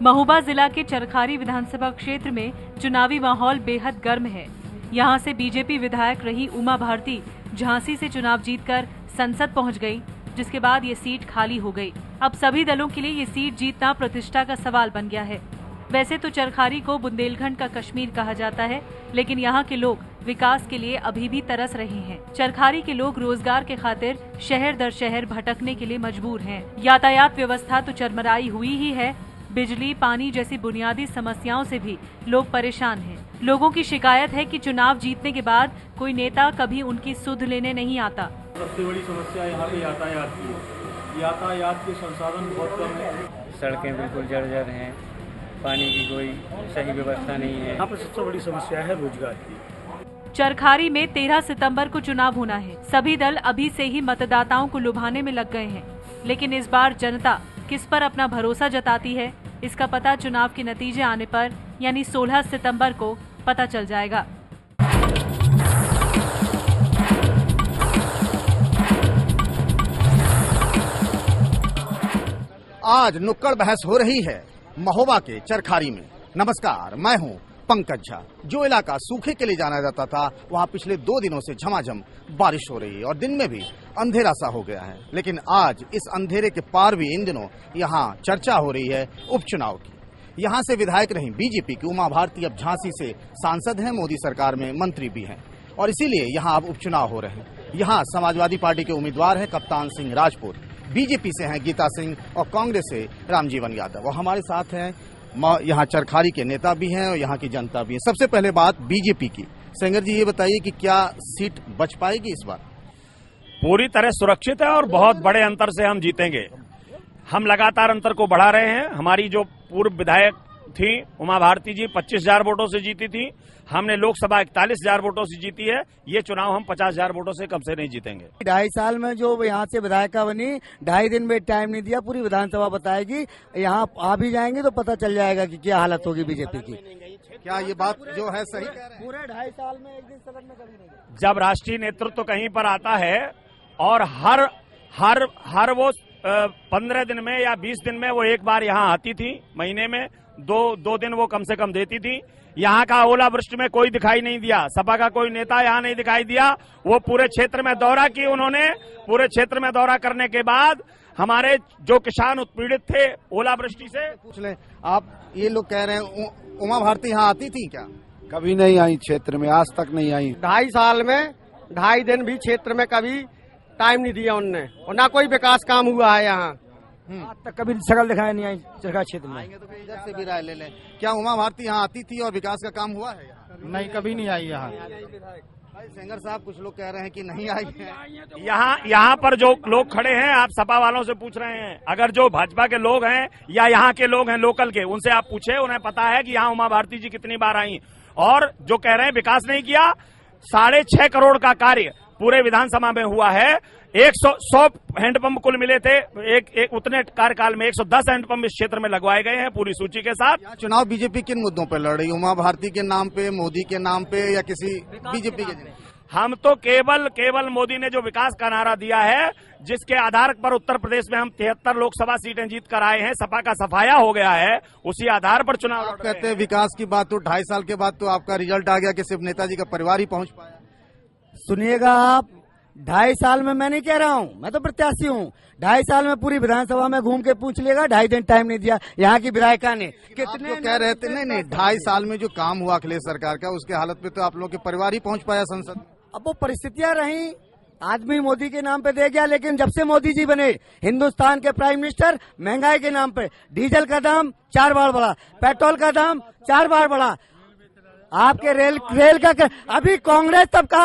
महोबा जिला के चरखारी विधानसभा क्षेत्र में चुनावी माहौल बेहद गर्म है। यहां से बीजेपी विधायक रही उमा भारती झांसी से चुनाव जीतकर संसद पहुंच गई, जिसके बाद ये सीट खाली हो गई। अब सभी दलों के लिए ये सीट जीतना प्रतिष्ठा का सवाल बन गया है। वैसे तो चरखारी को बुंदेलखंड का कश्मीर कहा जाता है, लेकिन यहाँ के लोग विकास के लिए अभी भी तरस रहे हैं। चरखारी के लोग रोजगार के खातिर शहर दर शहर भटकने के लिए मजबूर हैं। यातायात व्यवस्था तो चरमराई हुई ही है। बिजली, पानी जैसी बुनियादी समस्याओं से भी लोग परेशान हैं। लोगों की शिकायत है कि चुनाव जीतने के बाद कोई नेता कभी उनकी सुध लेने नहीं आता। सबसे बड़ी समस्या यहाँ पे यातायात की है। यातायात के संसाधन बहुत कम है। सड़कें बिल्कुल जर्जर हैं, पानी की कोई सही व्यवस्था नहीं है। यहाँ पर सबसे बड़ी समस्या है रोजगार की। चरखारी में 13 सितंबर को चुनाव होना है। सभी दल अभी से ही मतदाताओं को लुभाने में लग गए हैं, लेकिन इस बार जनता किस पर अपना भरोसा जताती है, इसका पता चुनाव के नतीजे आने पर यानी 16 सितंबर को पता चल जाएगा। आज नुक्कड़ बहस हो रही है महोबा के चरखारी में। नमस्कार, मैं हूं पंकज झा। जो इलाका सूखे के लिए जाना जाता था, वहां पिछले 2 दिनों से झमाझम बारिश हो रही है और दिन में भी अंधेरा सा हो गया है। लेकिन आज इस अंधेरे के पार भी इन दिनों यहां चर्चा हो रही है उपचुनाव की। यहां से विधायक रही बीजेपी की उमा भारती अब झांसी से सांसद हैं, मोदी सरकार में मंत्री भी हैं और इसीलिए यहां अब उपचुनाव हो रहे हैं। यहाँ समाजवादी पार्टी के उम्मीदवार हैं कप्तान सिंह राजपूत, बीजेपी से हैं गीता सिंह और कांग्रेस से रामजीवन यादव। और हमारे साथ हैं यहाँ चरखारी के नेता भी हैं और यहाँ की जनता भी है। सबसे पहले बात बीजेपी की। सेंगर जी, ये बताइए कि क्या सीट बच पाएगी इस बार? पूरी तरह सुरक्षित है और बहुत बड़े अंतर से हम जीतेंगे। हम लगातार अंतर को बढ़ा रहे हैं। हमारी जो पूर्व विधायक थी उमा भारती जी 25,000 वोटों से जीती थी। हमने लोकसभा 41,000 वोटों से जीती है। ये चुनाव हम 50,000 वोटों से कम से नहीं जीतेंगे। 2.5 साल में जो यहाँ से विधायिका बनी, 2.5 दिन में टाइम नहीं दिया, पूरी विधानसभा बताएगी। यहाँ आ भी जाएंगे तो पता चल जाएगा कि क्या हालत होगी बीजेपी की। क्या ये बात जो है सही कह रहे हैं? पूरे 2.5 साल में एक दिन सदन में कभी नहीं। जब राष्ट्रीय नेतृत्व कहीं पर आता है और हर वो 15 दिन में या 20 दिन में वो एक बार यहाँ आती थी, महीने में दो दिन वो कम से कम देती थी। यहाँ का ओलावृष्टि में कोई दिखाई नहीं दिया। सपा का कोई नेता यहाँ नहीं दिखाई दिया। वो पूरे क्षेत्र में दौरा की उन्होंने। पूरे क्षेत्र में दौरा करने के बाद हमारे जो किसान उत्पीड़ित थे ओलावृष्टि से। पूछ ले आप, ये लोग कह रहे हैं उमा भारती यहाँ आती थी क्या? कभी नहीं आई क्षेत्र में, आज तक नहीं आई। 2.5 साल में 2.5 दिन भी क्षेत्र में कभी टाइम नहीं दिया उनने, और ना कोई विकास काम हुआ है यहाँ। आज तक कभी शकल दिखाया नहीं आई चरखारी क्षेत्र में। आएंगे तो फिर इधर से भी राय ले लें। क्या उमा भारती यहाँ आती थी और विकास का काम हुआ है यहाँ? नहीं, कभी नहीं आई यहाँ। भाई सेंगर साहब, कुछ लोग कह रहे हैं कि नहीं आई है। यहाँ पर जो लोग खड़े हैं, आप सपा वालों से पूछ रहे हैं। अगर जो भाजपा के लोग हैं या यहाँ के लोग हैं लोकल के, उनसे आप पूछे, उन्हें पता है कि यहाँ उमा भारती जी कितनी बार आई। और जो कह रहे हैं विकास नहीं किया, 6.5 करोड़ का कार्य पूरे विधानसभा में हुआ है। 100 हैंडपंप कुल मिले थे। एक उतने कार्यकाल में 110 हैंडपंप इस क्षेत्र में लगवाए गए हैं पूरी सूची के साथ। चुनाव बीजेपी किन मुद्दों पर लड़ रही? उमा भारती के नाम पे, मोदी के नाम पे, या किसी बीजेपी के? हम तो केवल मोदी ने जो विकास का नारा दिया है, जिसके आधार पर उत्तर प्रदेश में हम 73 लोकसभा सीटें जीत कर आए हैं, सपा का सफाया हो गया है, उसी आधार पर चुनाव लड़ रहे हैं। कहते हैं विकास की बात तो 2.5 साल के बाद तो आपका रिजल्ट आ गया कि सिर्फ नेताजी का परिवार ही पहुंच पाया। सुनिएगा आप, 2.5 साल में मैं नहीं कह रहा हूँ, मैं तो प्रत्याशी हूँ। 2.5 साल में पूरी विधानसभा में घूम के पूछ लेगा, 2.5 दिन टाइम नहीं दिया यहाँ की विधायिका ने। कितने कह रहे थे? नहीं, 2.5 साल में जो काम हुआ अखिलेश सरकार का, उसके हालत पे तो आप लोग के परिवार ही पहुंच पाया संसद। अब वो परिस्थितियां रही, आदमी मोदी के नाम पे दे गया, लेकिन जब से मोदी जी बने हिंदुस्तान के प्राइम मिनिस्टर, महंगाई के नाम पे डीजल का दाम 4 बार बढ़ा, पेट्रोल का दाम 4 बार बढ़ा, आपके रेल का अभी कांग्रेस तब का।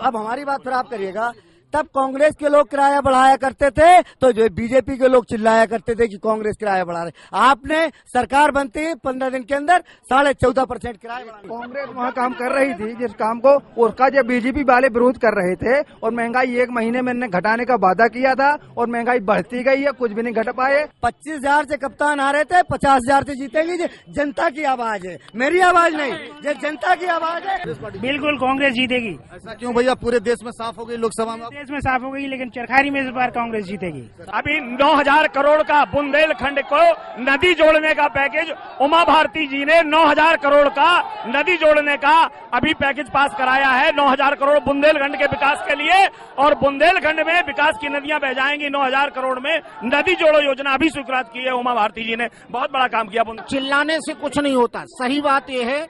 अब हमारी बात फिर आप करिएगा। तब कांग्रेस के लोग किराया बढ़ाया करते थे तो जो बीजेपी के लोग चिल्लाया करते थे कि कांग्रेस किराया बढ़ा रहे। आपने सरकार बनते ही 15 दिन के अंदर 14.5% किराया बढ़ा। कांग्रेस वहाँ काम कर रही थी जिस काम को, उसका जो बीजेपी वाले विरोध कर रहे थे, और महंगाई 1 महीने में इन्होंने घटाने का वादा किया था और महंगाई बढ़ती गई है, कुछ भी नहीं घट पाए। 25,000 से कप्तान आ रहे थे, 50,000 से जीतेंगे। ये जनता की आवाज है, मेरी आवाज नहीं, ये जनता की आवाज है। बिल्कुल कांग्रेस जीतेगी। ऐसा क्यों भैया? पूरे देश में साफ हो गई लोकसभा में। कांग्रेस में साफ हो गई, लेकिन चरखारी में इस बार कांग्रेस जीतेगी। अभी 9,000 करोड़ का बुंदेलखंड को नदी जोड़ने का पैकेज उमा भारती जी ने 9,000 करोड़ का नदी जोड़ने का अभी पैकेज पास कराया है। 9,000 करोड़ बुंदेलखंड के विकास के लिए, और बुंदेलखंड में विकास की नदियां बह जाएंगी। 9,000 करोड़ में नदी जोड़ो योजना अभी स्वीकृत की है उमा भारती जी ने। बहुत बड़ा काम किया। चिल्लाने से कुछ नहीं होता। सही बात यह है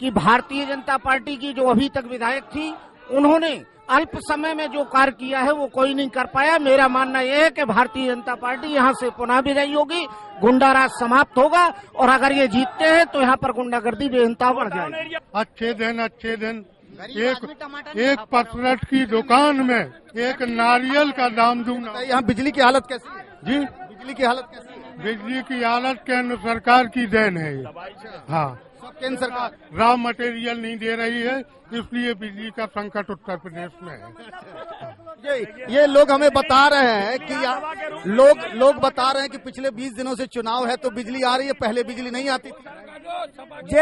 कि भारतीय जनता पार्टी की जो अभी तक विधायक थी, उन्होंने अल्प समय में जो कार्य किया है वो कोई नहीं कर पाया। मेरा मानना यह है कि भारतीय जनता पार्टी यहाँ से पुनः विजयी होगी, गुंडाराज समाप्त होगा, और अगर ये जीतते हैं तो यहाँ पर गुंडागर्दी बेइंतहा बढ़ जाएगी। अच्छे दिन एक पसरट की दुकान में एक नारियल का दाम दूंगा। यहाँ बिजली की हालत कैसी है जी? बिजली की हालत कैसी है? बिजली की हालत केंद्र सरकार की देन है ये। हाँ, केंद्र सरकार रॉ मटेरियल नहीं दे रही है, इसलिए बिजली का संकट उत्तर प्रदेश में है। ये लोग हमें बता रहे हैं कि लोग बता रहे हैं कि पिछले 20 दिनों से चुनाव है तो बिजली आ रही है, पहले बिजली नहीं आती थी।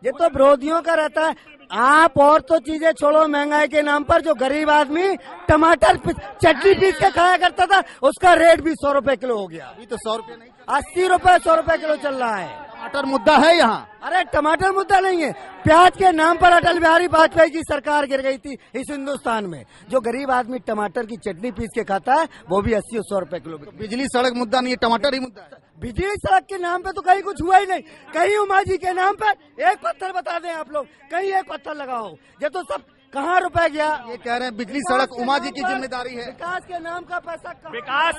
ये तो विरोधियों का रहता है। आप और तो चीजें छोड़ो, महंगाई के नाम पर जो गरीब आदमी टमाटर चटनी पीस के खाया करता था, उसका रेट भी 100 रुपए किलो हो गया। अभी तो 100 रुपए नहीं, 80 रुपए 100 रुपए किलो चल रहा है। टमाटर मुद्दा है यहाँ। अरे टमाटर मुद्दा नहीं है, प्याज के नाम पर अटल बिहारी वाजपेयी की सरकार गिर गई थी इस हिंदुस्तान में। जो गरीब आदमी टमाटर की चटनी पीस के खाता है वो भी 80 और 100 रुपए किलो। बिजली सड़क मुद्दा नहीं है, टमाटर ही मुद्दा है। बिजली सड़क के नाम पे तो कहीं कुछ हुआ ही नहीं। कहीं उमा जी के नाम पर एक पत्थर बता दें आप लोग, कहीं एक पत्थर लगाओ। ये तो सब कहाँ रुपए गया। ये कह रहे हैं बिजली सड़क उमा जी की जिम्मेदारी है। विकास के नाम का पैसा विकास,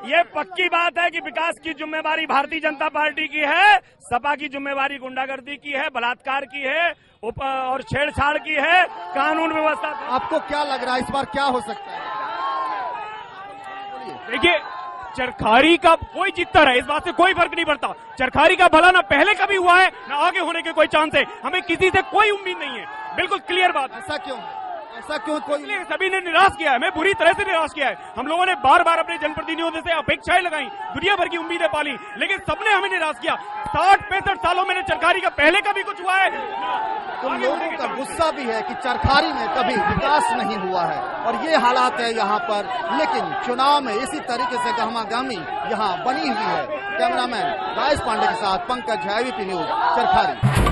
ये पक्की बात है कि विकास की जिम्मेवारी भारतीय जनता पार्टी की है। सपा की जिम्मेवारी गुंडागर्दी की है, बलात्कार की है और छेड़छाड़ की है, कानून व्यवस्था। आपको क्या लग रहा है इस बार क्या हो सकता है? देखिए, चरखारी का कोई जीतता रहे, इस बात से कोई फर्क नहीं पड़ता। चरखारी का भला ना पहले कभी हुआ है, ना आगे होने के कोई चांस है। हमें किसी से कोई उम्मीद नहीं है, बिल्कुल क्लियर बात। ऐसा क्यों? कोई सभी ने निराश किया है, मैं बुरी तरह से निराश किया है। हम लोगों ने बार बार अपने जनप्रतिनिधियों से अपेक्षाएं लगाई, दुनिया भर की उम्मीदें पाली, लेकिन सबने हमें निराश किया। 60-65 सालों में चरखारी का पहले कभी कुछ हुआ है? तो लोगों का गुस्सा भी है कि चरखारी में कभी विकास नहीं हुआ है, और ये हालात है यहाँ पर। लेकिन चुनाव में इसी तरीके से गहमागहमी यहाँ बनी हुई है। कैमरामैन राजेश पांडे के साथ पंकज, AVP न्यूज, चरखारी।